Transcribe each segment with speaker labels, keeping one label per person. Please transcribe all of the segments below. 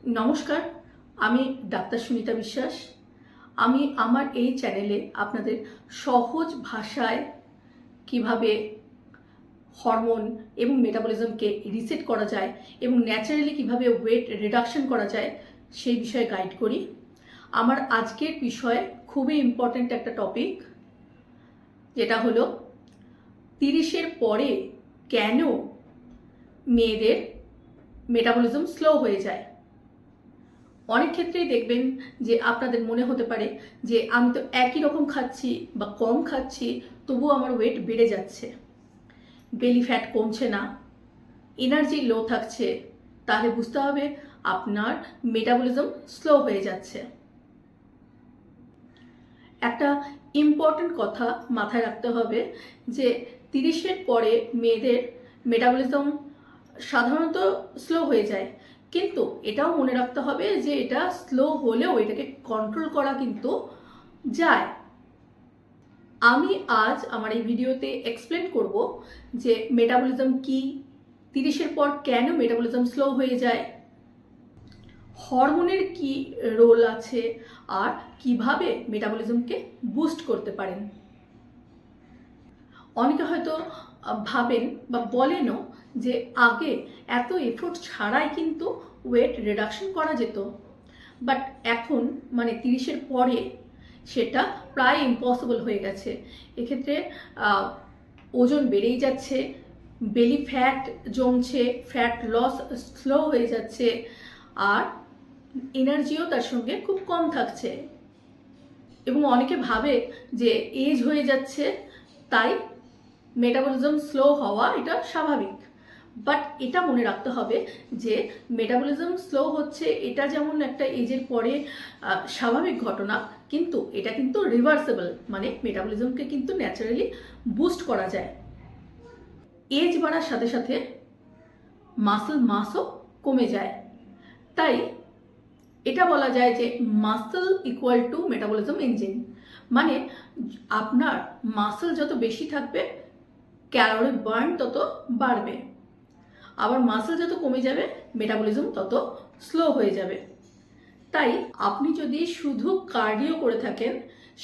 Speaker 1: নমস্কার, আমি ডাক্তার সুনিতা বিশ্বাস। আমি আমার এই চ্যানেলে আপনাদের সহজ ভাষায় কিভাবে হরমোন এবং মেটাবলিজমকে রিসেট করা যায় এবং ন্যাচারালি কিভাবে ওয়েট রিডাকশন করা যায় সেই বিষয়ে গাইড করি। আমার আজকের বিষয় খুবই ইম্পর্ট্যান্ট একটা টপিক, যেটা হলো 30-এর পরে কেন মেয়েদের মেটাবলিজম স্লো হয়ে যায়। অনেক ক্ষেত্রেই দেখবেন যে আপনাদের মনে হতে পারে যে আমি তো একই রকম খাচ্ছি বা কম খাচ্ছি, তবুও আমার ওয়েট বেড়ে যাচ্ছে, বেলি ফ্যাট কমছে না, এনার্জি লো থাকছে। তাহলে বুঝতে হবে আপনার মেটাবলিজম স্লো হয়ে যাচ্ছে। একটা ইম্পর্টেন্ট কথা মাথায় রাখতে হবে যে 30-এর পরে মেয়েদের মেটাবলিজম সাধারণত স্লো হয়ে যায়, কিন্তু এটাও মনে রাখতে হবে যে এটা স্লো হলেও এটাকে কন্ট্রোল করা কিন্তু যায়। আমি আজ আমার এই ভিডিওতে এক্সপ্লেন করব যে মেটাবলিজম কি, 30-এর পর কেন মেটাবলিজম স্লো হয়ে যায়, হরমোনের কি রোল আছে, আর কিভাবে মেটাবলিজমকে বুস্ট করতে পারেন। অনেকে হয়তো ভাবেন বা বলেনও যে আগে এত এফোর্ট ছাড়াই কিন্তু ওয়েট রিডাকশন করা যেত, বাট এখন 30-এর পরে সেটা প্রায় ইম্পসিবল হয়ে গেছে। এক্ষেত্রে ওজন বেড়েই যাচ্ছে, বেলি ফ্যাট জমছে, ফ্যাট লস স্লো হয়ে যাচ্ছে, আর এনার্জিও তার সঙ্গে খুব কম থাকছে। এবং অনেকে ভাবে যে এজ হয়ে যাচ্ছে তাই মেটাবলিজম স্লো হওয়া এটা স্বাভাবিক, বাট এটা মনে রাখতে হবে যে মেটাবলিজম স্লো হচ্ছে এটা যেমন একটা এজের পরে স্বাভাবিক ঘটনা, কিন্তু এটা কিন্তু রিভার্সেবল, মেটাবলিজমকে কিন্তু ন্যাচারালি বুস্ট করা যায়। এজ বাড়ার সাথে সাথে মাসল মাসও কমে যায়, তাই এটা বলা যায় যে muscle equal to metabolism engine. আপনার মাসল যত বেশি থাকবে ক্যালোরি বার্ন তত বাড়বে, আবার মাসল যত কমে যাবে মেটাবলিজম তত স্লো হয়ে যাবে। তাই আপনি যদি শুধু কার্ডিও করে থাকেন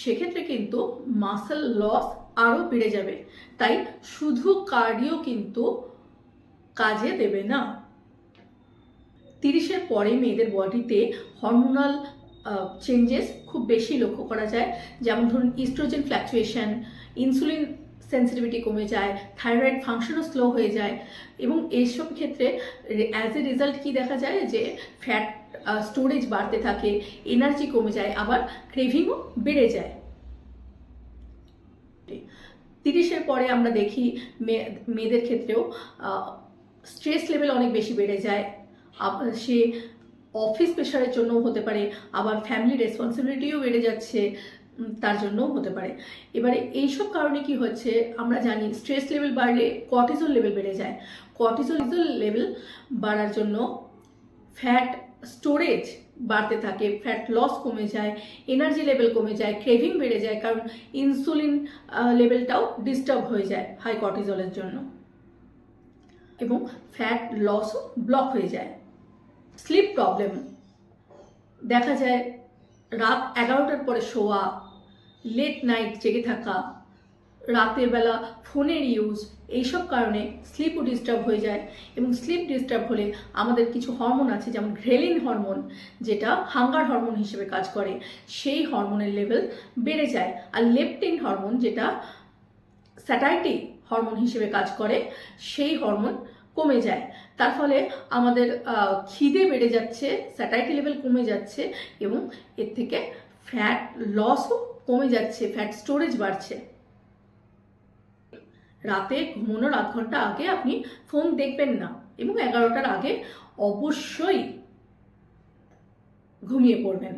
Speaker 1: সেক্ষেত্রে কিন্তু মাসল লস আরও বেড়ে যাবে। তাই শুধু কার্ডিও কিন্তু কাজে দেবে না। 30-এর পরে মেয়েদের বডিতে হরমোনাল চেঞ্জেস খুব বেশি লক্ষ্য করা যায়, যেমন ধরুন ইস্ট্রোজেন ফ্ল্যাকচুয়েশন, ইনসুলিন সেন্সিটিভিটি কমে যায়, থাইরয়েড ফাংশনও স্লো হয়ে যায়, এবং এইসব ক্ষেত্রে অ্যাজ এ রেজাল্ট কি দেখা যায় যে ফ্যাট স্টোরেজ বাড়তে থাকে, এনার্জি কমে যায়, আবার ক্রেভিংও বেড়ে যায়। 30-এর পরে আমরা দেখি মেয়েদের ক্ষেত্রেও স্ট্রেস লেভেল অনেক বেশি বেড়ে যায়। সে অফিস প্রেশারের জন্য হতে পারে, আবার ফ্যামিলি রেসপন্সিবিলিটিও বেড়ে যাচ্ছে তার জন্যও হতে পারে। এবারে এইসব কারণে কি হচ্ছে আমরা জানি, স্ট্রেস লেভেল বাড়লে কর্টিজল লেভেল বেড়ে যায়। কর্টিজল লেভেল বাড়ার জন্য ফ্যাট স্টোরেজ বাড়তে থাকে, ফ্যাট লস কমে যায়, এনার্জি লেভেল কমে যায়, ক্রেভিং বেড়ে যায়, কারণ ইনসুলিন লেভেলটাও ডিস্টার্ব হয়ে যায় হাই কর্টিজলের জন্য, এবং ফ্যাট লসও ব্লক হয়ে যায়। স্লিপ প্রবলেম দেখা যায়, রাত 11টার পরে শোয়া, লেট নাইট জেগে থাকা, রাতের বেলা ফোনের ইউজ, এইসব কারণে স্লিপও ডিস্টার্ব হয়ে যায়। এবং স্লিপ ডিস্টার্ব হলে আমাদের কিছু হরমোন আছে, যেমন ঘ্রেলিন হরমোন, যেটা হাঙ্গার হরমোন হিসেবে কাজ করে, সেই হরমোনের লেভেল বেড়ে যায়। আর লেপটিন হরমোন, যেটা স্যাটাইটি হরমোন হিসেবে কাজ করে, সেই হরমোন কমে যায়। তার ফলে আমাদের খিদে বেড়ে যাচ্ছে, স্যাটাইটি লেভেল কমে যাচ্ছে, এবং এর থেকে ফ্যাট লসও কমে যাচ্ছে, ফ্যাট স্টোরেজ বাড়ছে। রাতে ঘুমানোর আধ ঘন্টা আগে আপনি ফোন দেখবেন না, এবং 11টার আগে অবশ্যই ঘুমিয়ে পড়বেন।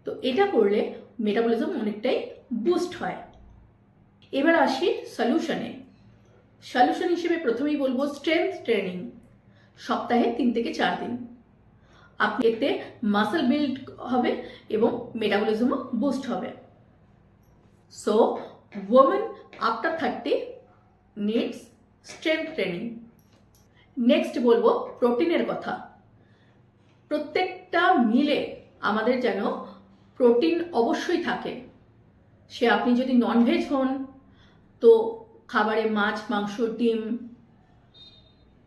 Speaker 1: তো এটা করলে মেটাবলিজম অনেকটাই বুস্ট হয়। এবার আসি সলিউশনে। সলিউশন হিসেবে প্রথমেই বলবো স্ট্রেংথ ট্রেনিং, সপ্তাহে 3 থেকে 4 দিন। আপনি এতে মাসল বিল্ড হবে এবং মেটাবলিজমও বুস্ট হবে। So women after 30 needs strength training. Next বলবো প্রোটিনের কথা। প্রত্যেকটা মিলে আমাদের যেন প্রোটিন অবশ্যই থাকে। সে আপনি যদি ননভেজ হন তো খাবারে মাছ, মাংস, ডিম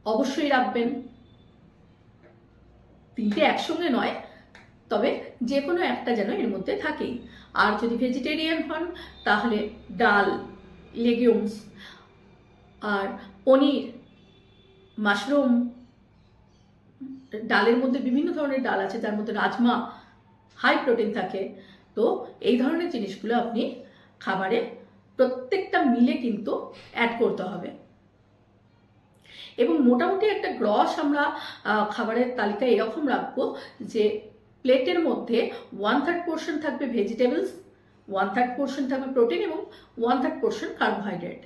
Speaker 1: অবশ্যই রাখবেন। তিনটে একসঙ্গে নয়, তবে যে কোনো একটা যেন এর মধ্যে থাকেই। আর যদি ভেজিটেরিয়ান হন তাহলে ডাল, লেগুমস, আর পনির, মাশরুম, ডালের মধ্যে বিভিন্ন ধরনের ডাল আছে, তার মধ্যে রাজমা হাই প্রোটিন থাকে। তো এই ধরনের জিনিসগুলো আপনি খাবারে প্রত্যেকটা মিলে কিন্তু অ্যাড করতে হবে। এবং মোটামুটি একটা গ্রস আমরা খাবারের তালিকায় এরকম রাখবো যে প্লেটের মধ্যে 1/3 পোর্শন থাকবে ভেজিটেবলস, 1/3 পোর্শন থাকবে প্রোটিন এবং 1/3 পোর্শন কার্বোহাইড্রেট।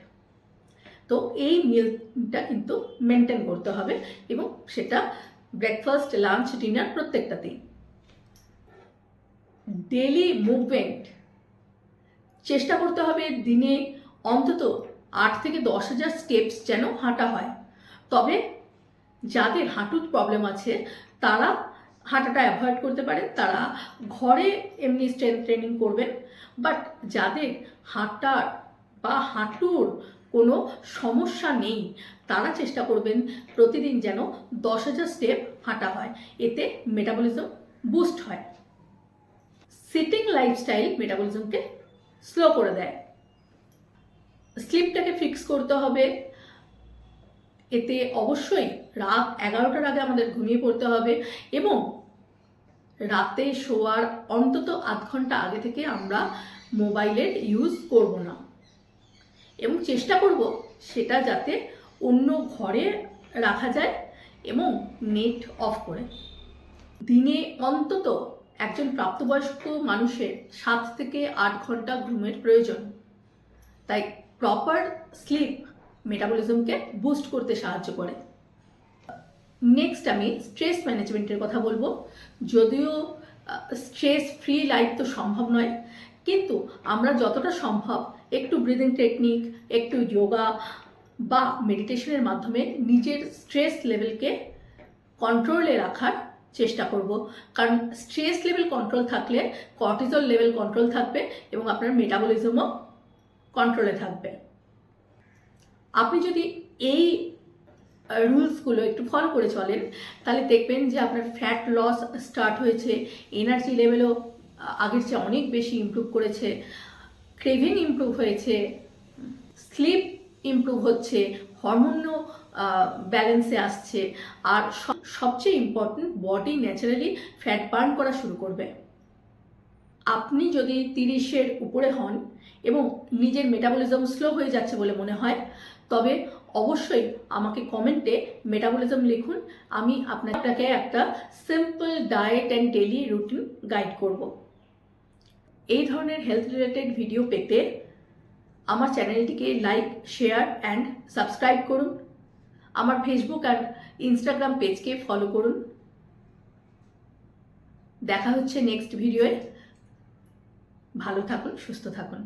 Speaker 1: তো এই মিলটা কিন্তু মেনটেন করতে হবে, এবং সেটা ব্রেকফাস্ট, লাঞ্চ, ডিনার প্রত্যেকটাতেই। ডেলি মুভমেন্ট চেষ্টা করতে হবে দিনে অন্তত 8 থেকে 10,000 স্টেপস যেন হাঁটা হয়। তবে যাদের হাঁটুর প্রবলেম আছে তারা হাঁটাটা অ্যাভয়েড করতে পারেন, তারা ঘরে এমনি স্ট্রেংথ ট্রেনিং করবেন। বাট যাদের হাঁটার বা হাঁটুর কোনো সমস্যা নেই তারা চেষ্টা করবেন প্রতিদিন যেন 10,000 স্টেপ হাঁটা হয়, এতে মেটাবলিজম বুস্ট হয়। সিটিং লাইফস্টাইল মেটাবলিজমকে স্লো করে দেয়। স্লিপটাকে ফিক্স করতে হবে, এতে অবশ্যই রাত 11টার আগে আমাদের ঘুমিয়ে পড়তে হবে, এবং রাতে শোয়ার অন্তত আধ ঘন্টা আগে থেকে আমরা মোবাইলের ইউজ করব না, এবং চেষ্টা করব সেটা যাতে অন্য ঘরে রাখা যায় এবং নেট অফ করে। দিনে অন্তত একজন প্রাপ্তবয়স্ক মানুষের 7 থেকে 8 ঘন্টা ঘুমের প্রয়োজন। তাই প্রপার স্লিপ মেটাবলিজমকে বুস্ট করতে সাহায্য করে। নেক্সট আমি স্ট্রেস ম্যানেজমেন্টের কথা বলবো। যদিও স্ট্রেস ফ্রি লাইফ তো সম্ভব নয়, কিন্তু আমরা যতটা সম্ভব একটু ব্রিদিং টেকনিক, একটু যোগা বা মেডিটেশনের মাধ্যমে নিজের স্ট্রেস লেভেলকে কন্ট্রোলে রাখার চেষ্টা করব। কারণ স্ট্রেস লেভেল কন্ট্রোল থাকলে কর্টিজল লেভেল কন্ট্রোল থাকবে এবং আপনার মেটাবলিজমও কন্ট্রোলে থাকবে। আপনি যদি এই রুলসগুলো একটু ফলো করে চলেন তাহলে দেখবেন যে আপনার ফ্যাট লস স্টার্ট হয়েছে, এনার্জি লেভেলও আগের চেয়ে অনেক বেশি ইমপ্রুভ করেছে, ক্রেভিং ইমপ্রুভ হয়েছে, স্লিপ ইমপ্রুভ হচ্ছে, হরমোনও ব্যালেন্সে আসছে, আর সবচেয়ে important body naturally fat burn করা শুরু করবে। আপনি যদি 30-এর উপরে হন এবং নিজের মেটাবলিজম স্লো হয়ে যাচ্ছে বলে মনে হয়, তবে অবশ্যই আমাকে কমেন্টে মেটাবলিজম লিখুন। আমি আপনাকে একটা simple diet and daily routine guide করব। এই ধরনের হেলথ রিলেটেড ভিডিও পেতে আমার চ্যানেলটিকে লাইক, শেয়ার অ্যান্ড সাবস্ক্রাইব করুন। আমার ফেসবুক আর ইনস্টাগ্রাম পেজকে ফলো করুন। দেখা হচ্ছে নেক্সট ভিডিওয়ে। ভালো থাকুন, সুস্থ থাকুন।